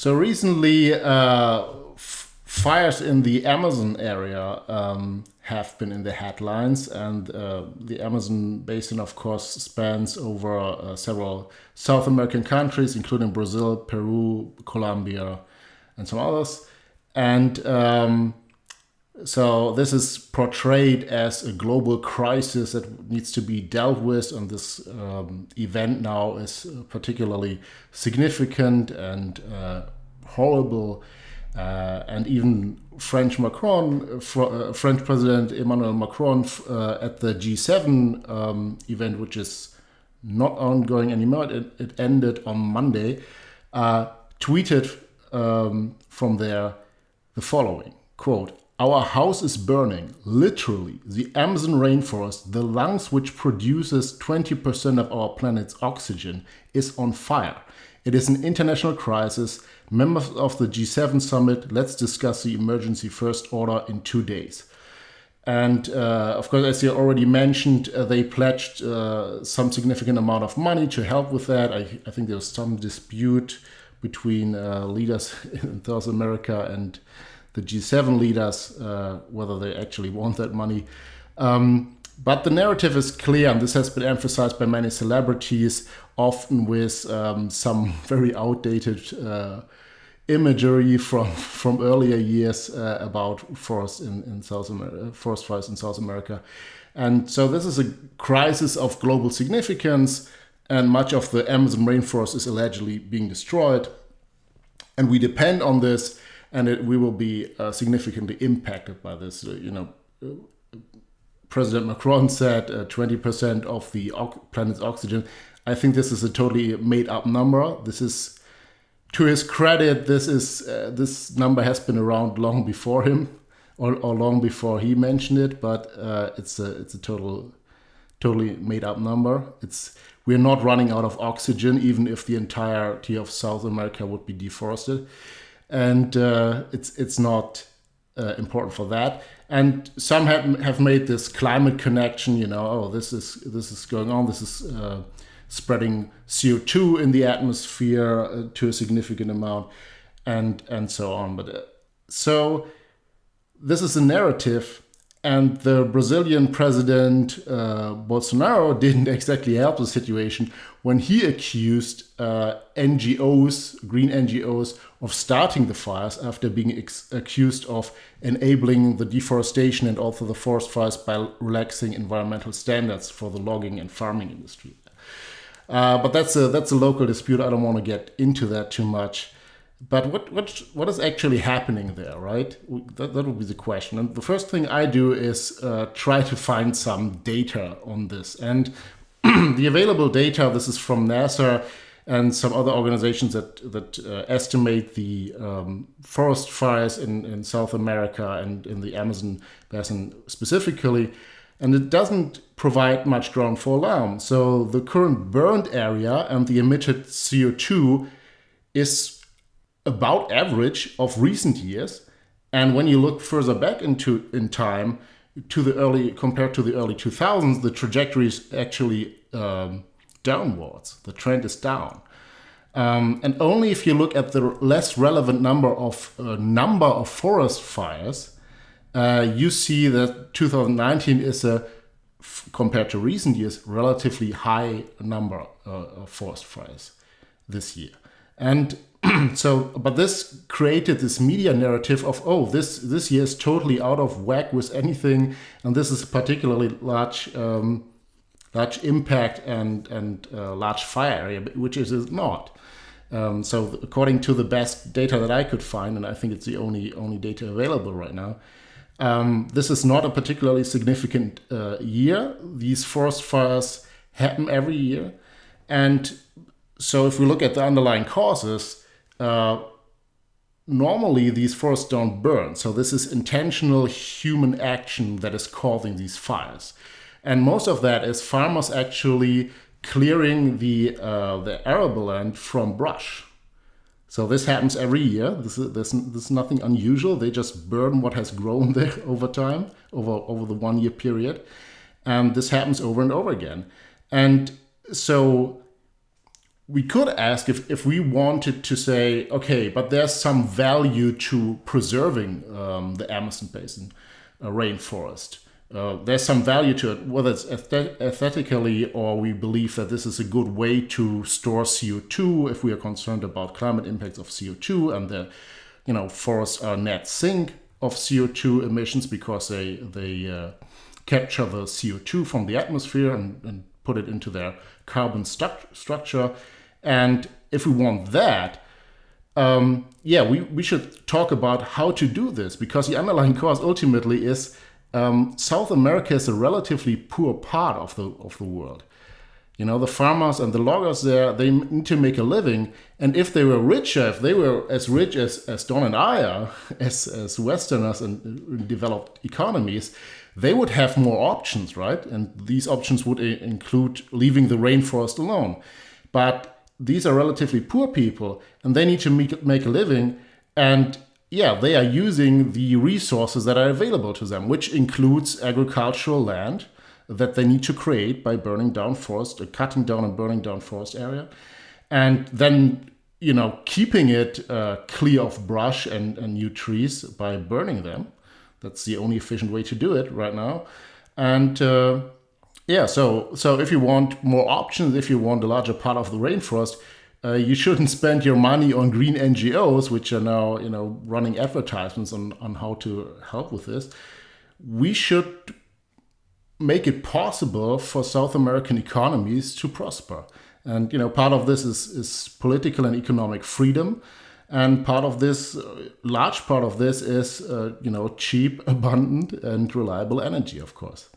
So recently, fires in the Amazon area have been in the headlines, and the Amazon basin, of course, spans over several South American countries, including Brazil, Peru, Colombia, and some others. And so this is portrayed as a global crisis that needs to be dealt with, and this event now is particularly significant and horrible. And even French President Emmanuel Macron at the G7 event, which is not ongoing anymore, it ended on Monday, tweeted from there the following, quote, "Our house is burning, literally. The Amazon rainforest, the lungs which produces 20% of our planet's oxygen, is on fire. It is an international crisis. Members of the G7 summit, let's discuss the emergency first order in 2 days." And of course, as you already mentioned, they pledged some significant amount of money to help with that. I think there was some dispute between leaders in South America and the G7 leaders, whether they actually want that money. But the narrative is clear, and this has been emphasized by many celebrities, often with some very outdated imagery from earlier years about forest fires in South America. And so this is a crisis of global significance, and much of the Amazon rainforest is allegedly being destroyed. And we depend on this, and we will be significantly impacted by this. President Macron said 20% of the planet's oxygen. I think this is a totally made-up number. This is, to his credit, this number has been around long before him, or long before he mentioned it. But it's a totally made-up number. We're not running out of oxygen, even if the entirety of South America would be deforested, and it's not important for that. And some have made this climate connection. This is going on. This is spreading CO2 in the atmosphere to a significant amount, and so on. But so this is a narrative, and the Brazilian president Bolsonaro didn't exactly help the situation when he accused NGOs, green NGOs, of starting the fires after being accused of enabling the deforestation and also the forest fires by relaxing environmental standards for the logging and farming industry. But that's a local dispute. I don't want to get into that too much. But what is actually happening there, right? That would be the question. And the first thing I do is try to find some data on this. And the available data, this is from NASA and some other organizations that estimate the forest fires in South America and in the Amazon basin specifically. And it doesn't provide much ground for alarm. So the current burned area and the emitted CO2 is about average of recent years. And when you look further back in time compared to the early 2000s, the trajectory is actually downwards. The trend is down. And only if you look at the less relevant number of forest fires, you see that 2019 is compared to recent years, relatively high number of forest fires this year. And but this created this media narrative of, this year is totally out of whack with anything, and this is a particularly large impact and large fire area, which it is not. So according to the best data that I could find, and I think it's the only data available right now, this is not a particularly significant year. These forest fires happen every year, and so if we look at the underlying causes, normally these forests don't burn. So this is intentional human action that is causing these fires. And most of that is farmers actually clearing the arable land from brush. So this happens every year. This is nothing unusual. They just burn what has grown there over time, over the 1 year period. And this happens over and over again. And so we could ask if we wanted to say, okay, but there's some value to preserving the Amazon basin rainforest. There's some value to it, whether it's aesthetically or we believe that this is a good way to store CO2 if we are concerned about climate impacts of CO2, and the forests are net sink of CO2 emissions because they capture the CO2 from the atmosphere and put it into their carbon structure. And if we want that, we should talk about how to do this, because the underlying cause ultimately is South America is a relatively poor part of the world. The farmers and the loggers there, they need to make a living. And if they were richer, if they were as rich as Don and I are, as Westerners and developed economies, they would have more options, right? And these options would include leaving the rainforest alone. But these are relatively poor people, and they need to make a living. And they are using the resources that are available to them, which includes agricultural land that they need to create by burning down forest, cutting down and burning down forest area. And then, keeping it clear of brush and new trees by burning them. That's the only efficient way to do it right now. And so if you want more options, if you want a larger part of the rainforest, you shouldn't spend your money on green NGOs, which are now, running advertisements on how to help with this. We should make it possible for South American economies to prosper. And, part of this is political and economic freedom. And part of this, large part of this is, cheap, abundant, and reliable energy, of course.